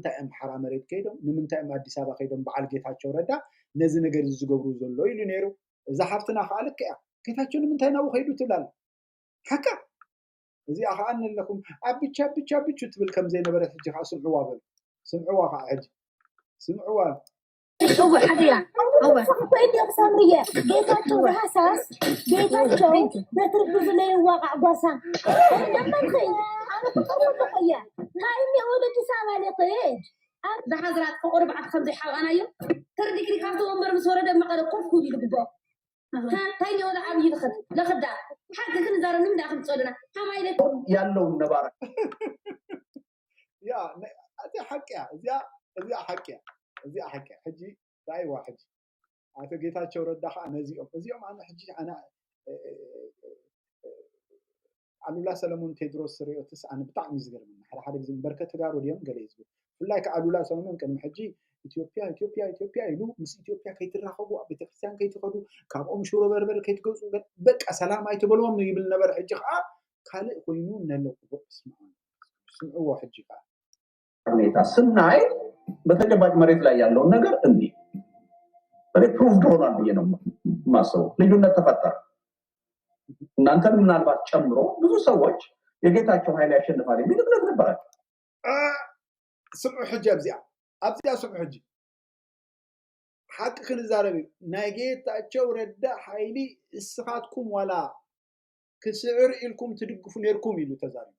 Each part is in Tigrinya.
ንምንታይ ኣምሓራ መሬት ከይዶም ንምንታይ ኣዲስ አበባ ከይዶም በዓል ጌታቸው ረዳ ነዚ ነገር ዝገብሩ ዘሎ ኢሉ ነይሩ እዛ ሓፍትና ከዓ ልክ እያ ጌታቸው ንምንታይ ናብኡ ከይዱ ትብላል ሓካ እዚኣ ከዓ ንለኩም ኣብቻ ትብል ከም ዘይነበረት ሕጂ ከዓ ስምዕዋ በሉ ስምዕዋ ከዓ ሕጂ ስምዕዋ هو حبيبي هو كويدي سامريه جيتاچو حساس جيتاچو بتربز لي واقع غوسان لما تخي انا كنت قويه هاي اني ولدي سامالي طيج بحضرات قرب عاد خمس حاو انا يوم تردي كري كارتو عمر مسورده مقال قف كودي دبو ها تايني ولا عبي لخدا حق كن زار نم داخل تصودنا حمايله ያለው ነባራ يا اتي حقيا እዚያ حقيا حجي راي واحد አቶ ጌታቸው ረዳ ከዓ ነዚኦም አነ ሕጂ አና አሉላ ሰለሞን ቴድሮስ ሪዮትስ አነ ብጣዕሚ ዝገርምና ሓደ ግዜ በርከት ጋር ወዲዮም ገለ ይዝብ ፍላይ ከአሉላ ሰለሞን ቅድሚ ሕጂ ኢትዮጵያ ኢሉ ምስ ኢትዮጵያ ከይትራኸቡ ቤተክርስቲያን ከይትኸዱ ካብኦም ሽሮ በርበር ከይትገጹ በቃ ሰላም አይተበሎም ይብል ነበር ሕጂ ከዓ ካልእ ኮይኑ ነለቁ ስምዑ ሕጂ ከዓ ሁኔታ ስናይ በተጨባጭ መሬት ላይ ያለው ነገር እንዲህ ፕሩቭድ ሆኗል ብዬ ነው ማሰው ልዩነት ተፈጠረ እናንተን ምናልባት ጨምሮ ብዙ ሰዎች የጌታቸው ኃይል ያሸንፋል የሚል እምነት ነበራቸው ስምዑ ሕጂ ኣብዚያ ስምዑ ሕጂ ሓቂ ክንዛረብ ናይ ጌታቸው ረዳ ኃይሊ እስኻትኩም ዋላ ክስዕር ኢልኩም ትድግፉ ነርኩም ኢሉ ተዛሪቡ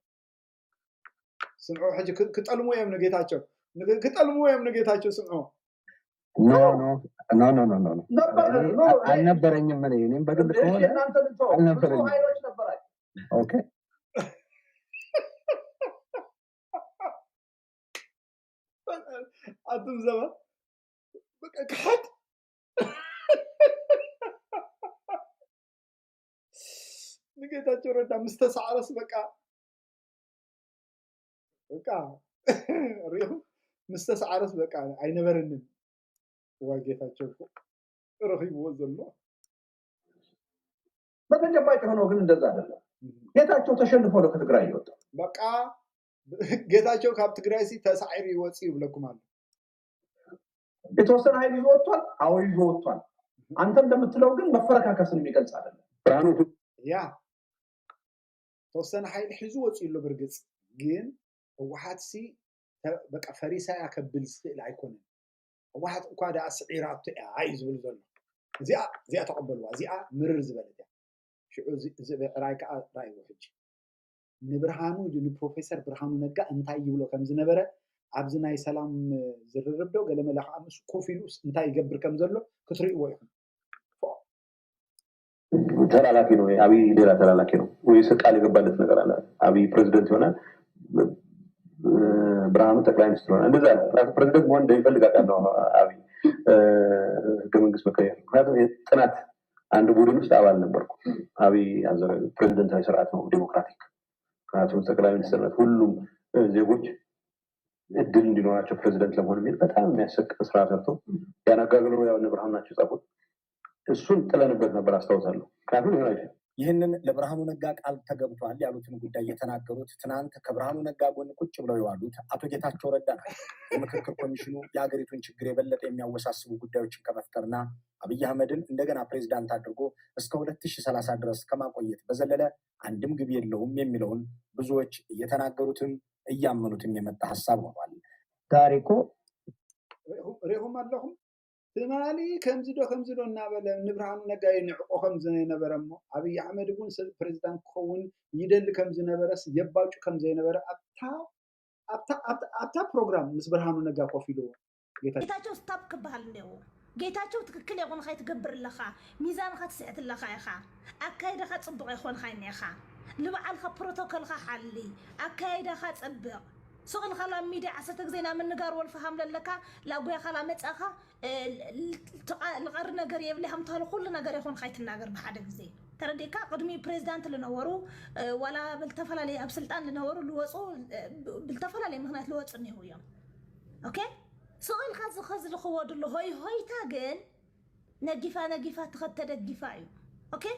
ስምዑ ሕጂ ክጠልሙ እዮም ነጌታቸው ስምዑ No. አልነበረኝም እኔም በግል ከሆነ አልነበረኝም ኦኬ አጥም ዘባ በቃ ከሐት ነጌታቸው ረዳ ምስተሳዓረስ በቃ ሪሁ ምስተሳዓረስ በቃ አይነበረንም ዋጌታቸው ረኺብዎ ዘሎ በተጨባጭ ሆኖ ግን እንደዛ አይደለም ጌታቸው ተሸንፎ ነው ከትግራይ ይወጣ በቃ ጌታቸው ካብ ትግራይ ተሳዒሩ ይወጽ ይብለኩም አለ የተወሰነ ኃይል ይወጣል አዎ ይወጣል አንተ እንደምትለው ግን መፈረካከስን የሚገልጽ አይደለም ብራኑ ያ ተወሰነ ኃይል ሒዙ ወጽ ይሉ በርግጽ ግን ወሓትሲ በቃ ፈሪሳ ያከብል ስል አይኮንም واحد قاعد اسعيرات اي زبل زلو زي تقبلوا زي مرر زبلت شو زي رايك راي وحج نبرهانو جن بروفيسور برهانو نغا انتاي يبلو كم زنبره ابزناي سلام زرربدو قلملخ امس كوفيلوس انتاي يغبر كم زلو كتريو يحن ተላላኪ ነው አብይ ሌላ ተላላኪ ነው ወይስ ቃል የገባለት ነገር አለ አብይ ፕሬዝዳንት ሆነ ብራኑ ጠቅላይ ሚኒስትር ሆነ እንደዛ ፕሬዝዳንት መሆን እንደሚፈልጋት ነው አብይ ገመንግስ መከየ ምክንያቱም ጥናት አንድ ቡድን ውስጥ አባል ነበርኩ አብይ አዘረ ፕሬዝዳንታዊ ስርዓት ነው ዲሞክራቲክ ምክንያቱም ጠቅላይ ሚኒስትርነት ሁሉም ዜጎች እድል እንዲኖራቸው ፕሬዝዳንት ለመሆን የሚል በጣም የሚያሰቅ ስራ ሰርቶ ያናጋግለው ያው ብርሃኑ ናቸው ጻፉት እሱን ጥለንበት ነበር አስተዋውሳለሁ ካሁን ይሆናል ይህንን ለብርሃኑ ነጋ ቃል ተገብቷል ያሉትን ጉዳይ የተናገሩት ትናንት ከብርሃኑ ነጋ ጎን ቁጭ ብለው ይዋሉት አቶ ጌታቸው ረዳ ናቸው የምክክር ኮሚሽኑ የሀገሪቱን ችግር የበለጠ የሚያወሳስቡ ጉዳዮችን ከመፍጠርና አብይ አህመድን እንደገና ፕሬዝዳንት አድርጎ እስከ 2030 ድረስ ከማቆየት በዘለለ አንድም ግብ የለውም የሚለውን ብዙዎች እየተናገሩትም እያመኑትም የመጣ ሐሳብ ሆኗል ታሪኮ ሪሁም አለሁም ትማሊ ከምዝዶ እናበለ ንብርሃኑ ነጋይ ንዕቆ ከምዝነበረሞ አብይ አህመድ ቡን ፕሬዝዳንት ኮውን ይደል ከምዝነበረስ የባጩ ከምዘነበረ አታ ፕሮግራም ምስ ብርሃኑ ነጋ ኮፊሎ ጌታቸው ስታፕ ከባህል ነው ጌታቸው ትክክል ይሆን ኻይ ትገብር ለኻ ሚዛን ኻ ትስዕት ለኻ ኢኻ አካይደኻ ጽብቕ ይሆን ኻይ ነኻ ልብዓልኻ ፕሮቶኮልኻ ሓሊ አካይደኻ ጽብቕ سؤال خلا ميديا عساتك زينا من نجار والفهم للكا لا بيا خلا متأخا الغر نجار يبلي هم طالو كل نجار يكون خيط النجار بحد زين ترى ديكا قدمي بريزيدنت لنورو ولا بالتفل عليه أبسلطان لنورو لوصو بالتفل عليه مهنات لوص إنه هو يوم أوكي سؤال خز الخواد اللي هاي تاجن نجفا تغتد الجفايو أوكي